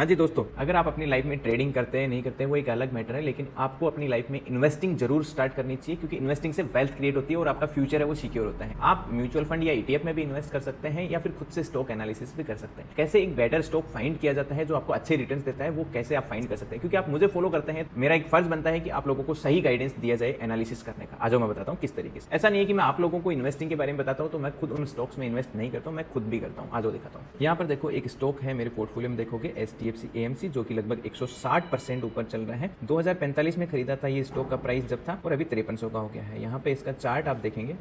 हाँ जी दोस्तों, अगर आप अपनी लाइफ में ट्रेडिंग करते हैं नहीं करते हैं वो एक अलग मैटर है, लेकिन आपको अपनी लाइफ में इन्वेस्टिंग जरूर स्टार्ट करनी चाहिए, क्योंकि इन्वेस्टिंग से वेल्थ क्रिएट होती है और आपका फ्यूचर है वो सिक्योर होता है। आप म्यूचुअल फंड या ईटीएफ में भी इन्वेस्ट कर सकते हैं या फिर खुद से स्टॉक एनालिसिस भी कर सकते हैं। कैसे एक बेटर स्टॉक फाइंड किया जाता है जो आपको अच्छे रिटर्न्स देता है, वो कैसे आप फाइंड कर सकते हैं। क्योंकि आप मुझे फॉलो करते हैं, मेरा एक फर्ज बनता है कि आप लोगों को सही गाइडेंस दिया जाए एनालिसिस करने का। आज मैं बताता हूँ किस तरीके से। ऐसा नहीं है कि मैं आप लोगों को इन्वेस्टिंग के बारे में बताता हूँ तो मैं खुद उन स्टॉक्स में इन्वेस्ट नहीं करता हूँ, मैं खुद भी करता हूँ। आज दिखाता हूँ। यहाँ पर देखो एक स्टॉक है मेरे पोर्टफोलियो में, देखोगे HDFC AMC, जो कि लगभग 160% ऊपर चल रहा है। 2045 में खरीदा था ये स्टॉक का प्राइस जब था, और अभी 5300 का हो गया है। यहाँ पे इसका चार्ट आप देखेंगे,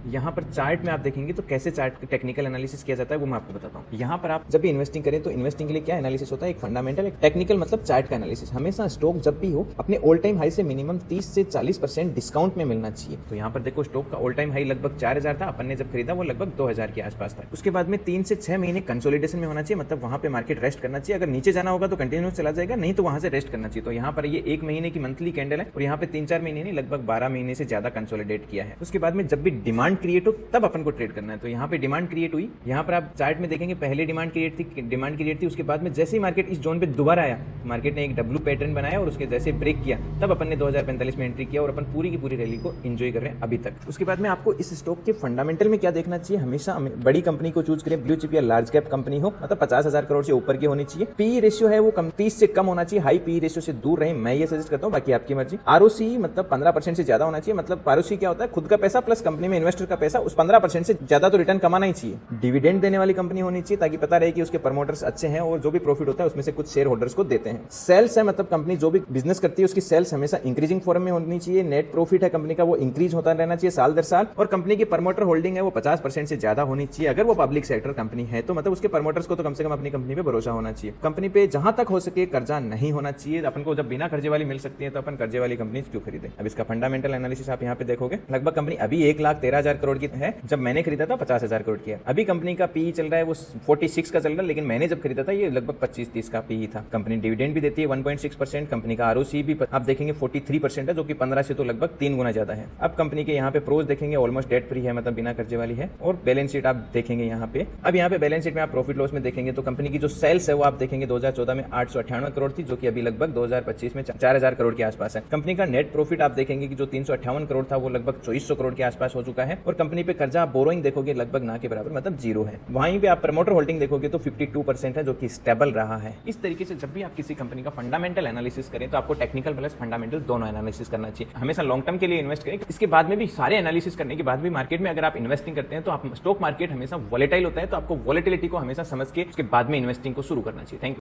यहाँ पर चार्ट में आप देखेंगे तो कैसे चार्ट टेक्निकल एनालिसिस किया जाता है वो मैं आपको बताता हूँ। यहाँ पर आप जब भी इन्वेस्टिंग करें तो इन्वेस्टिंग के लिए क्या एनालिसिस होता है, एक फंडामेंटल, एक टेक्निकल, मतलब चार्ट का एनालिसिस। हमेशा स्टॉक जब भी हो अपने ऑल टाइम हाई से मिनिमम 30 से 40% डिस्काउंट में मिलना चाहिए। तो यहाँ पर देखो स्टॉक का ऑल टाइम हाई लगभग 4000 था, अपन ने जब खरीदा वो लगभग 2000 के आसपास था। उसके बाद में 3 से 6 महीने कंसोलिडेशन में होना चाहिए, मतलब वहाँ पे मार्केट रेस्ट करना चाहिए। अगर नीचे जाना होगा तो कंटिन्यूस चला जाएगा, नहीं तो वहाँ से रेस्ट करना चाहिए। तो यहाँ पर ये 1 महीने की मंथली कैंडल है और यहाँ पे 3-4 महीने नहीं, लगभग 12 महीने से ज्यादा कंसोलिडेट किया है। उसके बाद में जब भी डिमांड क्रिएट हो तब अपन को ट्रेड करना है। तो यहाँ पे डिमांड क्रिएट हुई, यहाँ पर आप चार्ट में देखेंगे पहले डिमांड क्रिएट थी। उसके बाद में जैसे ही मार्केट इस जोन पे दोबारा आया, मार्केट ने एक डब्ल्यू पैटर्न बनाया और उसके जैसे ब्रेक किया, तब अपन ने 2045 में एंट्री किया और अपन पूरी की पूरी रैली को एंजॉय कर रहे हैं अभी तक। उसके बाद में आपको इस स्टॉक के फंडामेंटल में क्या देखना चाहिए, हमेशा बड़ी कंपनी को चूज करें, ब्लू चिप या लार्ज कैप कंपनी हो, मतलब 50,000 करोड़ से ऊपर की होनी चाहिए। पी रेशियो है वो 30 से कम होना चाहिए, हाई पी रेशियो से दूर रहे, मैं ये सजेस्ट करता हूँ, बाकी आपकी मर्जी। आरओसी मतलब 15% से ज्यादा होना चाहिए, मतलब आरओसी क्या होता है, खुद का पैसा प्लस कंपनी में इन्वेस्टर का पैसा, उस 15% से ज्यादा तो रिटर्न कमाना ही चाहिए। डिविडेंड देने वाली कंपनी होनी चाहिए ताकि पता रहे कि उसके प्रमोटर्स अच्छे हैं और जो भी प्रॉफिट होता है उसमें से कुछ शेयर होल्डर्स को देते हैं। सेल्स है, मतलब कंपनी जो भी बिजनेस करती है उसकी सेल्स हमेशा इंक्रीजिंग फॉर्म में होनी चाहिए। नेट प्रॉफिट है कंपनी का वो इंक्रीज होता रहना चाहिए साल दर साल। और कंपनी की प्रमोटर होल्डिंग है वो 50% से ज्यादा होनी चाहिए। अगर वो पब्लिक सेक्टर कंपनी है तो मतलब उसके प्रमोटर्स को तो कम से कम अपनी कंपनी पे भरोसा होना चाहिए। कंपनी पे जहां तक हो सके कर्जा नहीं होना चाहिए। अपन को जब बिना कर्जे वाली मिल सकती है तो अपन कर्जे वाली कंपनी क्यों खरीदे। अब इसका फंडामेंटल एनालिसिस आप यहाँ पे देखोगे, लगभग कंपनी अभी 1,13,000 करोड़ की है, जब मैंने खरीदा था 50,000 करोड़ की है। अभी कंपनी का पी चल रहा है वो 46 का चल रहा है, लेकिन मैंने जब खरीदा था ये लगभग 25-30 का पी था। कंपनी डिविडेंड भी देती है 1.6%, कंपनी का आरओसी भी आप देखेंगे 43% है, जो कि 15 से तो लगभग 3 गुना ज्यादा है। अब कंपनी के यहाँ पे प्रोज देखेंगे, ऑलमोस्ट डेट फ्री है, मतलब बिना कर्जे वाली है। और बैलेंस शीट आप देखेंगे यहाँ पे, अब यहाँ पे बैलेंस शीट में आप प्रॉफिट लॉस में देखेंगे तो कंपनी की जो सेल्स है वो आप देखेंगे 2014 में 898 करोड़ थी, जो कि अभी लगभग 2025 में 4000 करोड़ के आसपास है। कंपनी का नेट प्रॉफिट आप देखेंगे कि जो 358 करोड़ था वो लगभग 2400 करोड़ के आसपास हो चुका है। और कंपनी पे कर्जा बोरोइंग देखोगे लगभग ना के बराबर, मतलब जीरो है। वहीं पे आप प्रमोटर होल्डिंग देखोगे तो 52% है, जो कि स्टेबल रहा है। इस तरीके से जब भी आप किसी कंपनी का फंडामेंटल एनालिसिस करें तो आपको टेक्निकल प्लस फंडामेंटल दोनों एनालिसिस करना चाहिए। हमेशा लॉन्ग टर्म के लिए इन्वेस्ट करें, इसके बाद में भी सारे एनालिसिस करने के बाद भी मार्केट में अगर आप इन्वेस्टिंग करते हैं तो आप स्टॉक मार्केट हमेशा वॉलेटाइल होता है, तो आपको वॉलेटिलिटी को हमेशा समझ के उसके बाद में इन्वेस्टिंग को शुरू करना चाहिए। Thank you.